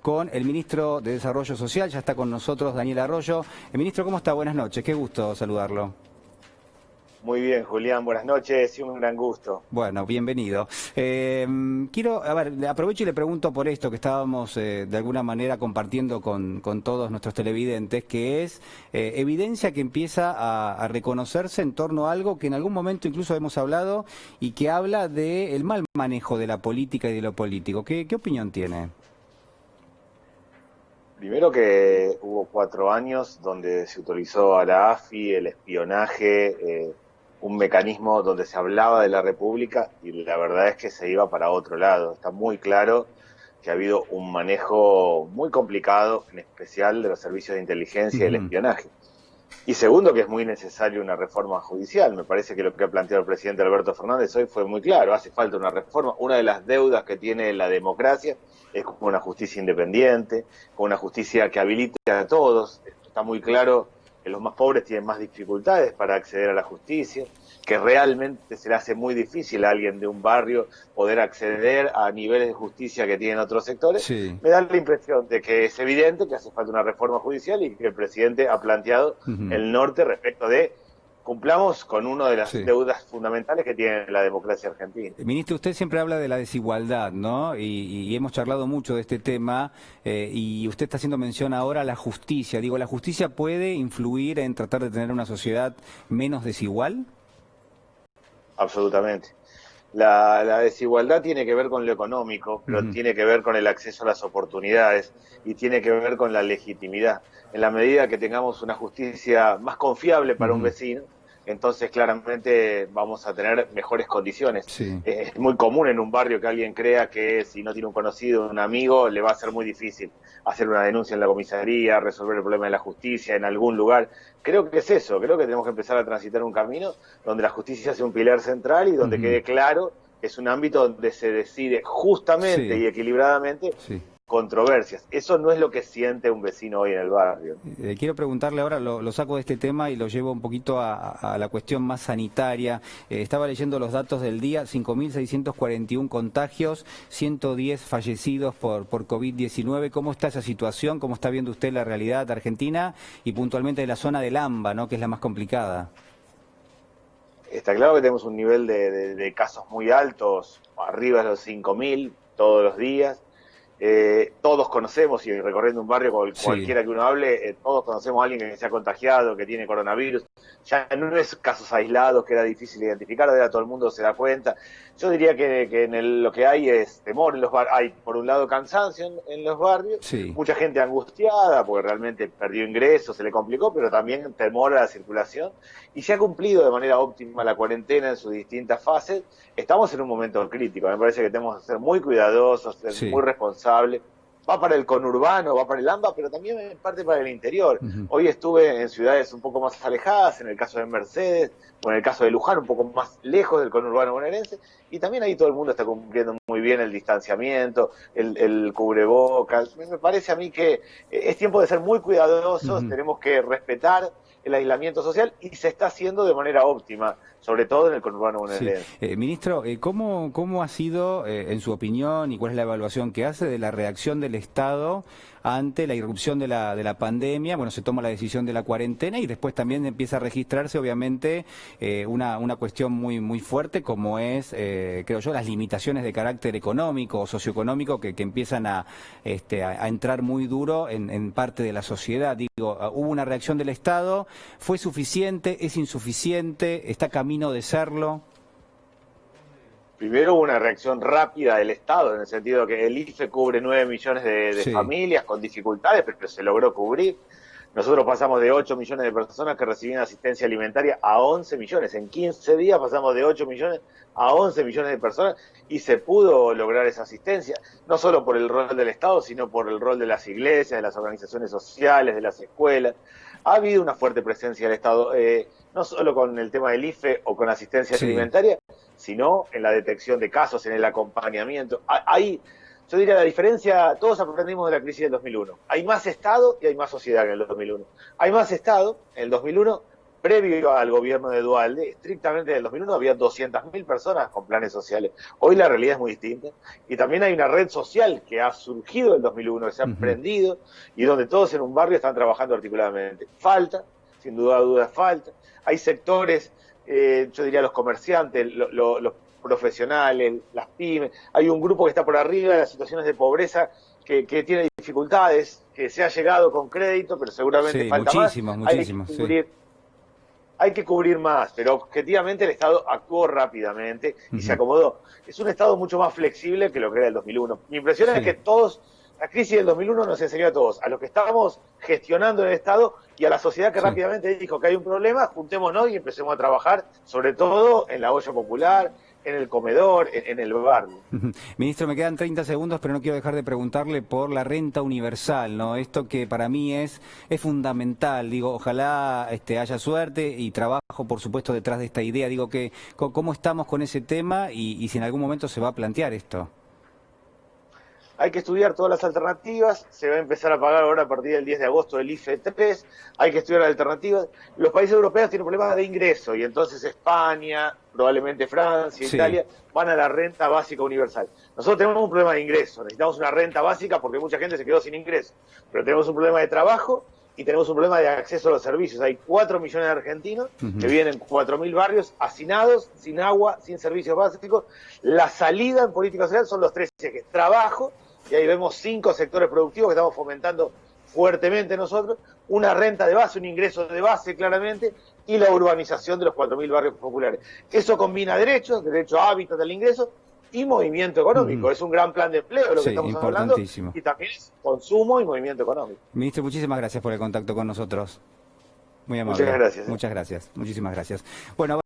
con el ministro de Desarrollo Social. Ya está con nosotros Daniel Arroyo. Ministro, ¿cómo está? Buenas noches, qué gusto saludarlo. Muy bien, Julián, buenas noches y un gran gusto. Bueno, bienvenido. Aprovecho y le pregunto por esto que estábamos de alguna manera compartiendo con todos nuestros televidentes, que es evidencia que empieza a reconocerse en torno a algo que en algún momento incluso hemos hablado y que habla del mal manejo de la política y de lo político. ¿Qué opinión tiene? Primero que hubo 4 años donde se utilizó a la AFI, el espionaje, un mecanismo donde se hablaba de la República y la verdad es que se iba para otro lado. Está muy claro que ha habido un manejo muy complicado, en especial de los servicios de inteligencia y el Ujú. espionaje. Y segundo, que es muy necesaria una reforma judicial. Me parece que lo que ha planteado el presidente Alberto Fernández hoy fue muy claro. Hace falta una reforma. Una de las deudas que tiene la democracia es con una justicia independiente, con una justicia que habilite a todos. Está muy claro que los más pobres tienen más dificultades para acceder a la justicia, que realmente se le hace muy difícil a alguien de un barrio poder acceder a niveles de justicia que tienen otros sectores. Sí. Me da la impresión de que es evidente que hace falta una reforma judicial y que el presidente ha planteado Ujú. el norte respecto de cumplamos con una de las Sí. deudas fundamentales que tiene la democracia argentina. Ministro, usted siempre habla de la desigualdad, ¿no? Y hemos charlado mucho de este tema y usted está haciendo mención ahora a la justicia. Digo, ¿la justicia puede influir en tratar de tener una sociedad menos desigual? Absolutamente. La desigualdad tiene que ver con lo económico, pero Ujú. tiene que ver con el acceso a las oportunidades y tiene que ver con la legitimidad. En la medida que tengamos una justicia más confiable para un Ujú. vecino, entonces claramente vamos a tener mejores condiciones. Sí. Es muy común en un barrio que alguien crea que si no tiene un conocido, un amigo, le va a ser muy difícil hacer una denuncia en la comisaría, resolver el problema de la justicia en algún lugar. Creo que es eso, creo que tenemos que empezar a transitar un camino donde la justicia sea un pilar central y donde Ujú. quede claro que es un ámbito donde se decide justamente Sí. y equilibradamente Sí. controversias. Eso no es lo que siente un vecino hoy en el barrio. Quiero preguntarle ahora, lo saco de este tema y lo llevo un poquito a la cuestión más sanitaria. Estaba leyendo los datos del día, 5.641 contagios, 110 fallecidos por COVID-19. ¿Cómo está esa situación? ¿Cómo está viendo usted la realidad de Argentina y puntualmente de la zona del AMBA, ¿no? Que es la más complicada? Está claro que tenemos un nivel de casos muy altos, arriba de los 5.000 todos los días. Todos conocemos, y recorriendo un barrio Sí. cualquiera que uno hable, todos conocemos a alguien que se ha contagiado, que tiene coronavirus. Ya no es casos aislados que era difícil identificar, ahora todo el mundo se da cuenta. Yo diría que lo que hay es temor en los barrios. Hay, por un lado, cansancio en los barrios, Sí. mucha gente angustiada porque realmente perdió ingresos, se le complicó, pero también temor a la circulación. Y se ha cumplido de manera óptima la cuarentena en sus distintas fases. Estamos en un momento crítico, me parece que tenemos que ser muy cuidadosos, ser Sí. muy responsables. Va para el conurbano, va para el AMBA, pero también en parte para el interior. Ujú. Hoy estuve en ciudades un poco más alejadas, en el caso de Mercedes, o en el caso de Luján, un poco más lejos del conurbano bonaerense, y también ahí todo el mundo está cumpliendo muy bien el distanciamiento, el cubrebocas. Me parece a mí que es tiempo de ser muy cuidadosos, Ujú. tenemos que respetar el aislamiento social y se está haciendo de manera óptima, sobre todo en el conurbano Sí. bonaerense. Ministro, ¿cómo ha sido, en su opinión, y cuál es la evaluación que hace de la reacción del Estado ante la irrupción de la pandemia? Bueno, se toma la decisión de la cuarentena y después también empieza a registrarse, obviamente, una cuestión muy fuerte como es, creo yo, las limitaciones de carácter económico o socioeconómico que empiezan a entrar muy duro en parte de la sociedad. Digo, hubo una reacción del Estado, ¿fue suficiente? ¿Es insuficiente? ¿Está camino de serlo? Primero hubo una reacción rápida del Estado, en el sentido que el IFE cubre 9 millones de Sí. familias con dificultades, pero se logró cubrir. Nosotros pasamos de 8 millones de personas que recibían asistencia alimentaria a 11 millones. En 15 días pasamos de 8 millones a 11 millones de personas y se pudo lograr esa asistencia, no solo por el rol del Estado, sino por el rol de las iglesias, de las organizaciones sociales, de las escuelas. Ha habido una fuerte presencia del Estado, no solo con el tema del IFE o con asistencia Sí. alimentaria, sino en la detección de casos, en el acompañamiento. Hay, yo diría la diferencia, todos aprendimos de la crisis del 2001. Hay más Estado y hay más sociedad que en el 2001. Hay más Estado, en el 2001 previo al gobierno de Dualde, estrictamente del 2001, había 200.000 personas con planes sociales. Hoy la realidad es muy distinta. Y también hay una red social que ha surgido del 2001, que se ha prendido, y donde todos en un barrio están trabajando articuladamente. Falta, sin duda falta. Hay sectores, yo diría los comerciantes, los profesionales, las pymes. Hay un grupo que está por arriba de las situaciones de pobreza que tiene dificultades, que se ha llegado con crédito, pero seguramente falta muchísimos, más. Hay que cubrir más, pero objetivamente el Estado actuó rápidamente y se acomodó. Es un Estado mucho más flexible que lo que era el 2001. Mi impresión es que la crisis del 2001 nos enseñó a todos, a los que estábamos gestionando el Estado y a la sociedad que rápidamente dijo que hay un problema, juntémonos y empecemos a trabajar, sobre todo en la olla popular, en el comedor, en el barrio. Ministro, me quedan 30 segundos, pero no quiero dejar de preguntarle por la renta universal, ¿no? Esto que para mí es fundamental. Digo, ojalá haya suerte y trabajo, por supuesto, detrás de esta idea. Digo, ¿cómo estamos con ese tema y si en algún momento se va a plantear esto? Hay que estudiar todas las alternativas, se va a empezar a pagar ahora a partir del 10 de agosto el IFE 3, hay que estudiar las alternativas. Los países europeos tienen problemas de ingreso y entonces España, probablemente Francia, Italia, van a la renta básica universal. Nosotros tenemos un problema de ingreso, necesitamos una renta básica porque mucha gente se quedó sin ingreso, pero tenemos un problema de trabajo y tenemos un problema de acceso a los servicios. Hay 4 millones de argentinos que viven en 4.000 barrios hacinados, sin agua, sin servicios básicos. La salida en política social son los 3 ejes: trabajo, y ahí vemos 5 sectores productivos que estamos fomentando fuertemente nosotros, una renta de base, un ingreso de base claramente, y la urbanización de los 4.000 barrios populares. Eso combina derechos, derecho a hábitat del ingreso, y movimiento económico. Es un gran plan de empleo lo que estamos hablando, y también es consumo y movimiento económico. Ministro, muchísimas gracias por el contacto con nosotros. Muy amable. Muchas gracias. Muchas gracias. Muchísimas gracias. Bueno.